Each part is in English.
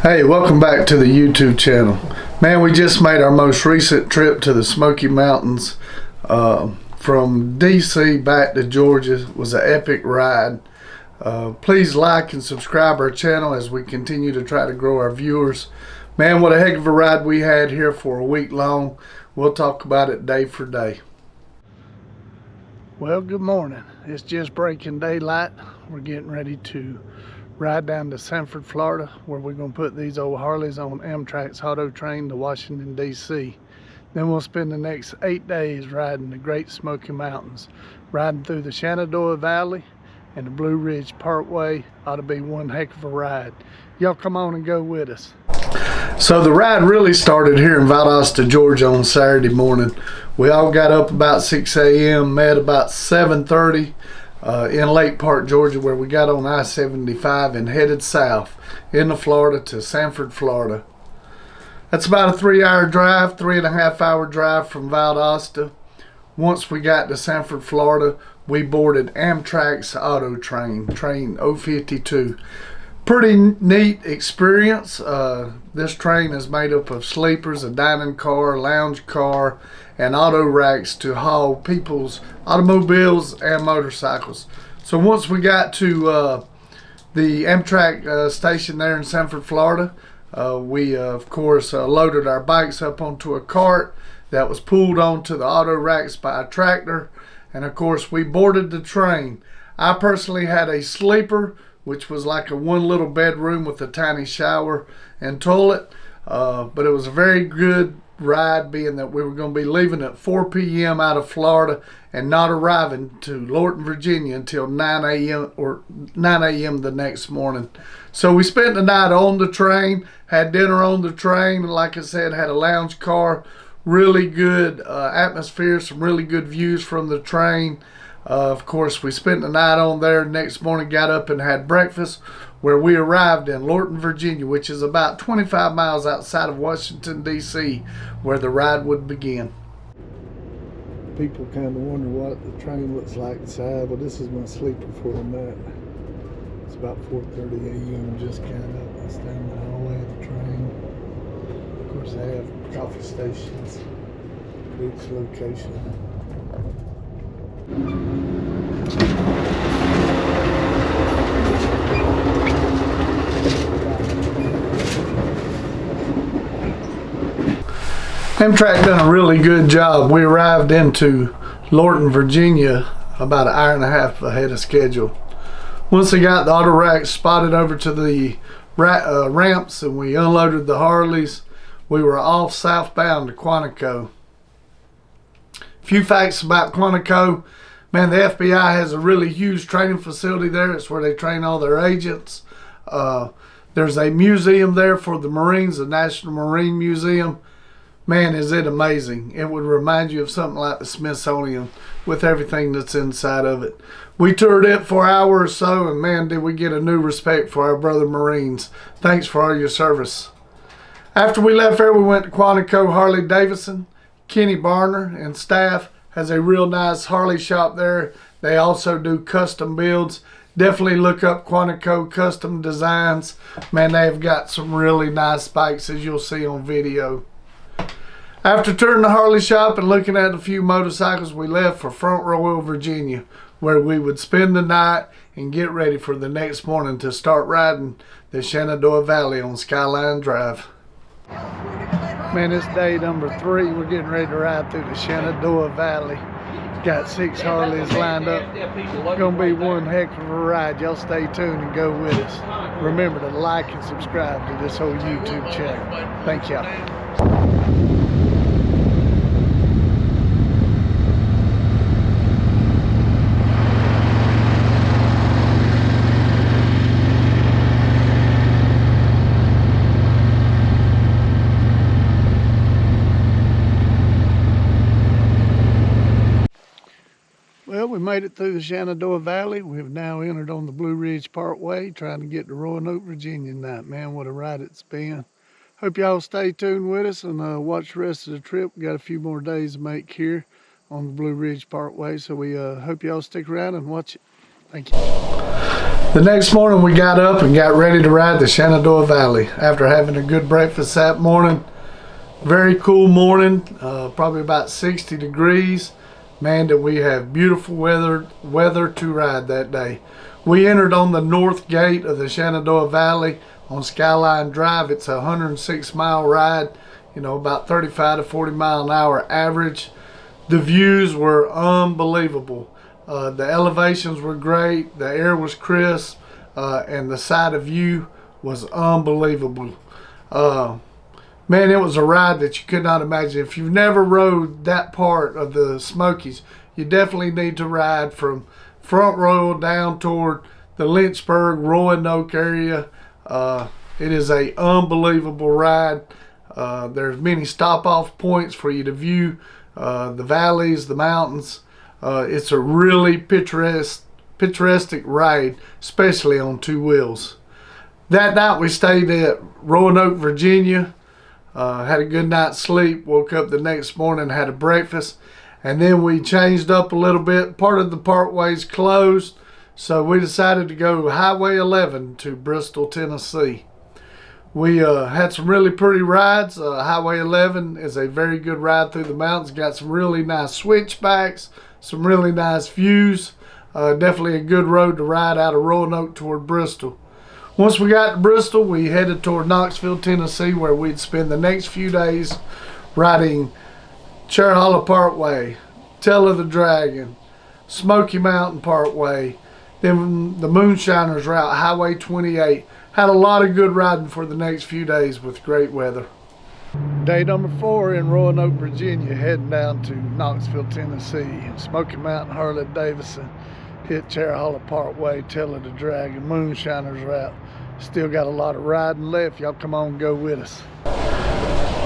Hey, welcome back to the YouTube channel. Man, we just made our most recent trip to the Smoky Mountains from DC back to Georgia. It was an epic ride. Please like and subscribe our channel as we continue to try to grow our viewers. Man, what a heck of a ride we had here for a week long. We'll talk about it day for day. Well, good morning. It's just breaking daylight. We're getting ready to ride down to Sanford, Florida, where we're going to put these old Harleys on Amtrak's auto train to Washington, D.C. Then we'll spend the next 8 days riding the Great Smoky Mountains, riding through the Shenandoah Valley and the Blue Ridge Parkway. Ought to be one heck of a ride. Y'all come on and go with us. So the ride really started here in Valdosta, Georgia on Saturday morning. We all got up about 6 a.m., met about 7:30 in Lake Park, Georgia, where we got on I-75 and headed south into Florida to Sanford, Florida. That's about a 3-hour drive, 3.5-hour drive from Valdosta. Once we got to Sanford, Florida, we boarded Amtrak's auto train, train 052. Pretty neat experience. This train is made up of sleepers, a dining car, lounge car, and auto racks to haul people's automobiles and motorcycles. So once we got to the Amtrak station there in Sanford, Florida, we of course loaded our bikes up onto a cart that was pulled onto the auto racks by a tractor, and of course we boarded the train. I personally had a sleeper, which was like a one little bedroom with a tiny shower and toilet, but it was a very good ride, being that we were going to be leaving at 4 p.m. out of Florida and not arriving to Lorton, Virginia until 9 a.m. the next morning. So we spent the night on the train, had dinner on the train, and like I said, had a lounge car. Really good atmosphere, some really good views from the train. Of course, we spent the night on there. Next morning, got up and had breakfast, where we arrived in Lorton, Virginia, which is about 25 miles outside of Washington, D.C., where the ride would begin. People kind of wonder what the train looks like inside. Well, this is my sleeper for the night. It's about 4:30 a.m. Just kind of standing in the hallway of the train. Of course, they have coffee stations at each location. Amtrak done a really good job. We arrived into Lorton, Virginia about an hour and a half ahead of schedule. Once we got the auto racks spotted over to the ramps and we unloaded the Harleys, we were off southbound to Quantico. Few facts about Quantico. Man, the FBI has a really huge training facility there. It's where they train all their agents. There's a museum there for the Marines, the National Marine Museum. Man, is it amazing. It would remind you of something like the Smithsonian with everything that's inside of it. We toured it for an hour or so, and man, did we get a new respect for our brother Marines. Thanks for all your service. After we left there, we went to Quantico Harley Davidson. Kenny Barner and staff has a real nice Harley shop there. They also do custom builds. Definitely look up Quantico Custom Designs. Man, they've got some really nice bikes, as you'll see on video. After touring the Harley shop and looking at a few motorcycles, we left for Front Royal, Virginia, where we would spend the night and get ready for the next morning to start riding the Shenandoah Valley on Skyline Drive. Man, it's day number 3. We're getting ready to ride through the Shenandoah Valley. Got 6 Harleys lined up. Gonna be one heck of a ride. Y'all stay tuned and go with us. Remember to like and subscribe to this whole YouTube channel. Thank y'all. Well, we made it through the Shenandoah Valley. We've now entered on the Blue Ridge Parkway, trying to get to Roanoke, Virginia tonight. Man, what a ride it's been. Hope y'all stay tuned with us and watch the rest of the trip. We got a few more days to make here on the Blue Ridge Parkway, so we hope y'all stick around and watch it. Thank you. The next morning we got up and got ready to ride the Shenandoah Valley after having a good breakfast that morning. Very cool morning, probably about 60 degrees. Man, did we have beautiful weather to ride that day. We entered on the north gate of the Shenandoah Valley on Skyline Drive. It's a 106-mile ride, you know, about 35 to 40 mile an hour average. The views were unbelievable. The elevations were great, the air was crisp, and the side of view was unbelievable. Man, it was a ride that you could not imagine. If you've never rode that part of the Smokies, you definitely need to ride from front row down toward the Lynchburg, Roanoke area. It is a unbelievable ride. There's many stop-off points for you to view the valleys, the mountains. It's a really picturesque ride, especially on two wheels. That night we stayed at Roanoke, Virginia. Had a good night's sleep, woke up the next morning, had a breakfast, and then we changed up a little bit. Part of the parkways closed, so we decided to go Highway 11 to Bristol, Tennessee. We had some really pretty rides. Highway 11 is a very good ride through the mountains. Got some really nice switchbacks, some really nice views. Definitely a good road to ride out of Roanoke toward Bristol. Once we got to Bristol, we headed toward Knoxville, Tennessee, where we'd spend the next few days riding Cherry Hollow Parkway, Tail of the Dragon, Smoky Mountain Parkway, then the Moonshiners Route, Highway 28. Had a lot of good riding for the next few days with great weather. Day number 4 in Roanoke, Virginia, heading down to Knoxville, Tennessee. Smoky Mountain, Harley Davidson, hit Cherry Hollow Parkway, Tail of the Dragon, Moonshiners Route. Still got a lot of riding left. Y'all come on, go with us.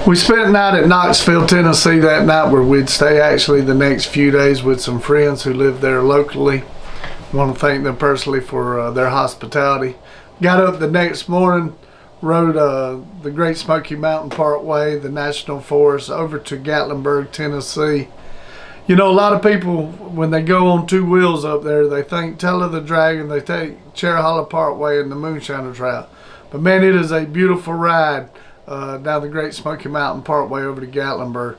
We spent the night at Knoxville, Tennessee that night, where we'd stay actually the next few days with some friends who live there locally. I want to thank them personally for their hospitality. Got up the next morning, rode the Great Smoky Mountain Parkway, the National Forest, over to Gatlinburg, Tennessee. You know, a lot of people, when they go on two wheels up there, they think Tail of the Dragon, they take Cherry Hollow Parkway and the Moonshiners Route. But man, it is a beautiful ride down the Great Smoky Mountain Parkway over to Gatlinburg.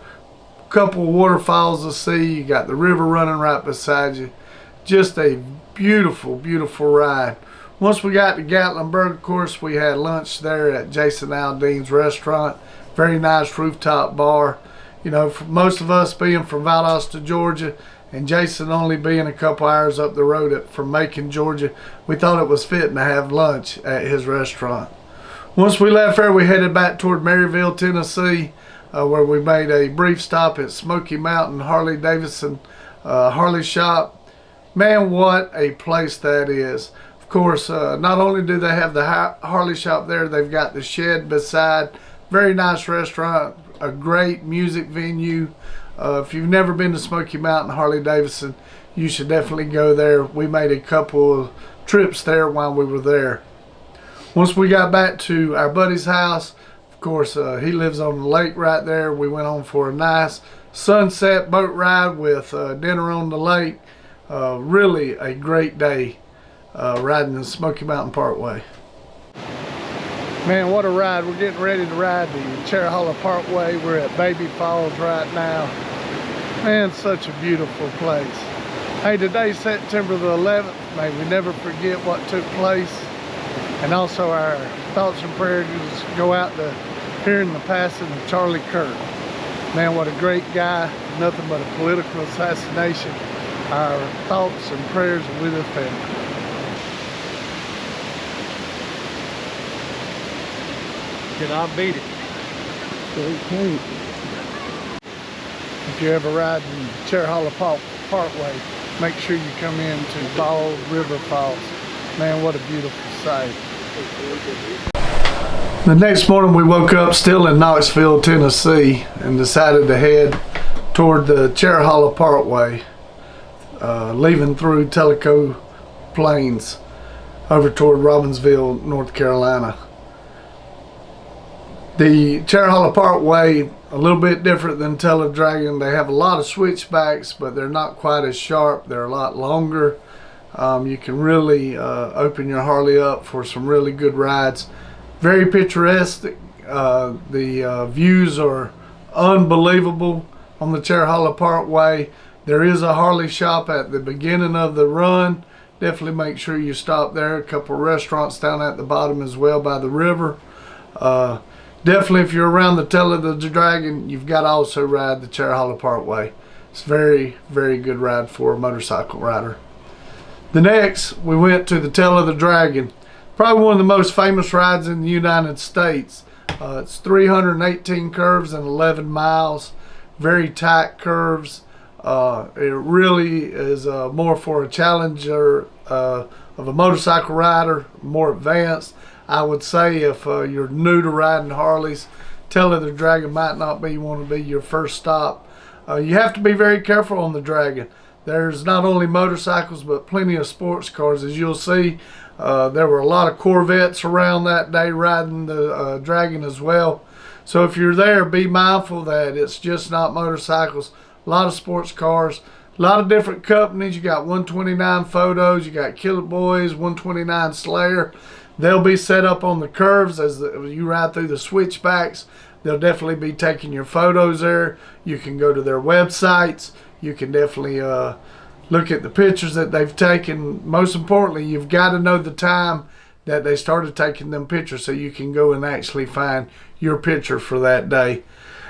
A couple of waterfalls to see. You got the river running right beside you. Just a beautiful, beautiful ride. Once we got to Gatlinburg, of course, we had lunch there at Jason Aldean's restaurant. Very nice rooftop bar. You know, for most of us being from Valdosta, Georgia, and Jason only being a couple hours up the road from Macon, Georgia, we thought it was fitting to have lunch at his restaurant. Once we left there, we headed back toward Maryville, Tennessee, where we made a brief stop at Smoky Mountain Harley Davidson Harley Shop. Man, what a place that is. Of course, not only do they have the Harley shop there, they've got the shed beside. Very nice restaurant, a great music venue. If you've never been to Smoky Mountain Harley Davidson, you should definitely go there. We made a couple of trips there while we were there. Once we got back to our buddy's house, of course, he lives on the lake right there. We went on for a nice sunset boat ride with dinner on the lake. Really a great day riding the Smoky Mountain Parkway. Man, what a ride. We're getting ready to ride the Cherry Hollow Parkway. We're at Baby Falls right now. Man, such a beautiful place. Hey, today's September the 11th. May we never forget what took place. And also our thoughts and prayers go out to hearing the passing of Charlie Kirk. Man, what a great guy. Nothing but a political assassination. Our thoughts and prayers are with his family. Can I beat it? Okay. If you ever ride in Cherry Hollow Parkway, make sure you come into Bald River Falls. Man, what a beautiful sight. The next morning we woke up still in Knoxville, Tennessee, and decided to head toward the Cherry Hollow Parkway, leaving through Tellico Plains over toward Robbinsville, North Carolina. The Cherry Hollow Parkway, a little bit different than Tail of the Dragon. They have a lot of switchbacks, but they're not quite as sharp. They're a lot longer. You can really open your Harley up for some really good rides. Very picturesque. The views are unbelievable on the Cherry Parkway. There is a Harley shop at the beginning of the run. Definitely make sure you stop there. A couple of restaurants down at the bottom as well by the river. Definitely, if you're around the Tail of the Dragon, you've got to also ride the Cherry Parkway. It's very, very good ride for a motorcycle rider. The next, we went to the Tail of the Dragon. Probably one of the most famous rides in the United States. It's 318 curves and 11 miles. Very tight curves. It really is more for a challenger of a motorcycle rider, more advanced. I would say if you're new to riding Harleys, Tail of the Dragon might not want to be your first stop. You have to be very careful on the Dragon. There's not only motorcycles but plenty of sports cars. As you'll see, there were a lot of Corvettes around that day riding the Dragon as well. So if you're there, be mindful that it's just not motorcycles. A lot of sports cars, a lot of different companies. You got 129 Photos, you got Killer Boys, 129 Slayer. They'll be set up on the curves as you ride through the switchbacks. They'll definitely be taking your photos there. You can go to their websites. You can definitely look at the pictures that they've taken. Most importantly, you've got to know the time that they started taking them pictures so you can go and actually find your picture for that day.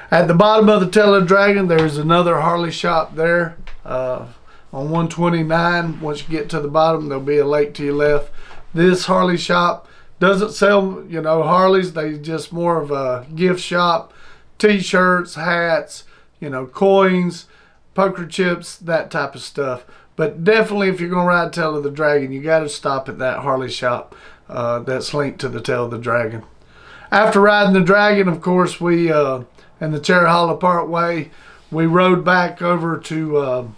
At the bottom of the Tail of the Dragon, there's another Harley shop there on 129. Once you get to the bottom, there'll be a lake to your left. This Harley shop doesn't sell, Harleys. They just more of a gift shop. T-shirts, hats, coins, poker chips, that type of stuff. But definitely, if you're going to ride Tail of the Dragon, you got to stop at that Harley shop that's linked to the Tail of the Dragon. After riding the Dragon, of course, we and the Cherry Parkway, we rode back over to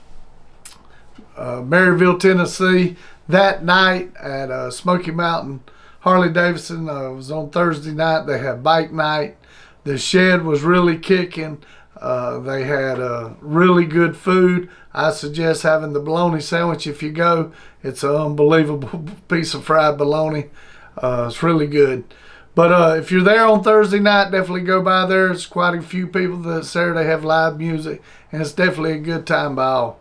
Maryville, Tennessee. That night at Smoky Mountain, Harley Davidson, it was on Thursday night. They had bike night. The shed was really kicking. They had really good food. I suggest having the bologna sandwich if you go. It's an unbelievable piece of fried bologna. It's really good. But if you're there on Thursday night, definitely go by there. It's quite a few people that's there. They have live music, and it's definitely a good time by all.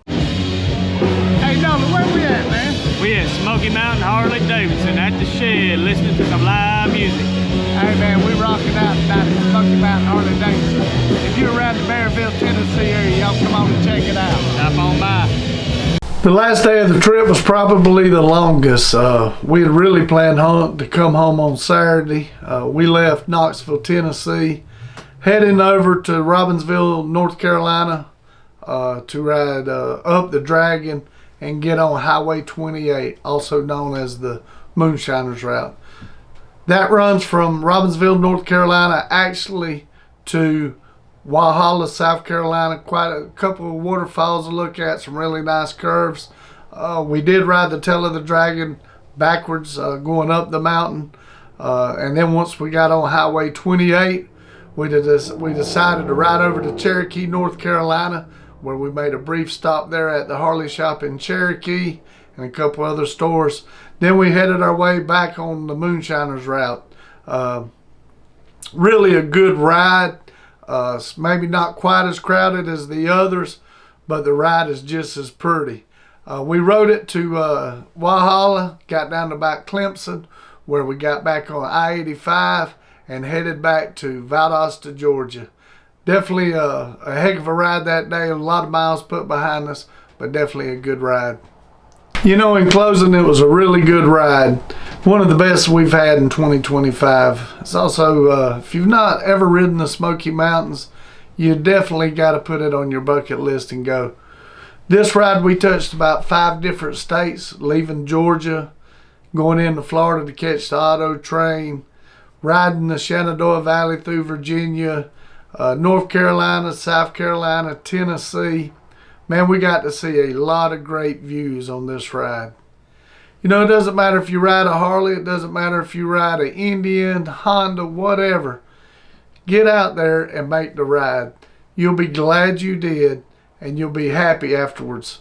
Hey, Nolan, where we at, man? We at Smoky Mountain Harley Davidson at the shed listening to some live music. Hey, man, we rocking out tonight at Smoky Mountain Harley Davidson. If you're around the Maryville, Tennessee area, y'all come on and check it out. Stop on by. The last day of the trip was probably the longest. We had really planned to come home on Saturday. We left Knoxville, Tennessee, heading over to Robbinsville, North Carolina to ride up the Dragon and get on Highway 28, also known as the Moonshiners Route. That runs from Robbinsville, North Carolina, actually to Walhalla, South Carolina. Quite a couple of waterfalls to look at, some really nice curves. We did ride the Tail of the Dragon backwards going up the mountain. And then once we got on Highway 28, we decided to ride over to Cherokee, North Carolina, where we made a brief stop there at the Harley shop in Cherokee and a couple other stores. Then we headed our way back on the Moonshiners Route. Really a good ride. Maybe not quite as crowded as the others, but the ride is just as pretty. We rode it to Walhalla, got down to about Clemson, where we got back on I-85 and headed back to Valdosta, Georgia. Definitely a heck of a ride that day. A lot of miles put behind us, but definitely a good ride. In closing, it was a really good ride. One of the best we've had in 2025. It's also, if you've not ever ridden the Smoky Mountains, you definitely got to put it on your bucket list and go. This ride, we touched about 5 different states, leaving Georgia, going into Florida to catch the auto train, riding the Shenandoah Valley through Virginia, North Carolina, South Carolina, Tennessee. Man, we got to see a lot of great views on this ride. It doesn't matter if you ride a Harley, it doesn't matter if you ride an Indian, Honda, whatever. Get out there and make the ride. You'll be glad you did, and you'll be happy afterwards.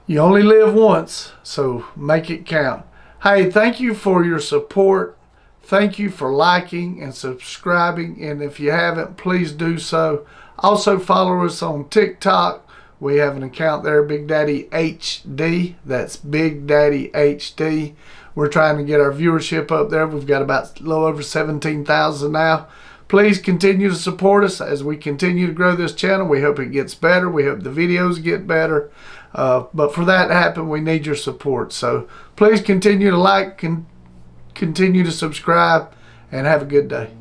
You only live once, so make it count. Hey, thank you for your support. Thank you for liking and subscribing. And if you haven't, please do so. Also follow us on TikTok. We have an account there, Big Daddy HD. That's Big Daddy HD. We're trying to get our viewership up there. We've got about a little over 17,000 now. Please continue to support us as we continue to grow this channel. We hope it gets better. We hope the videos get better. But for that to happen, we need your support. So please continue to like and continue to subscribe, and have a good day.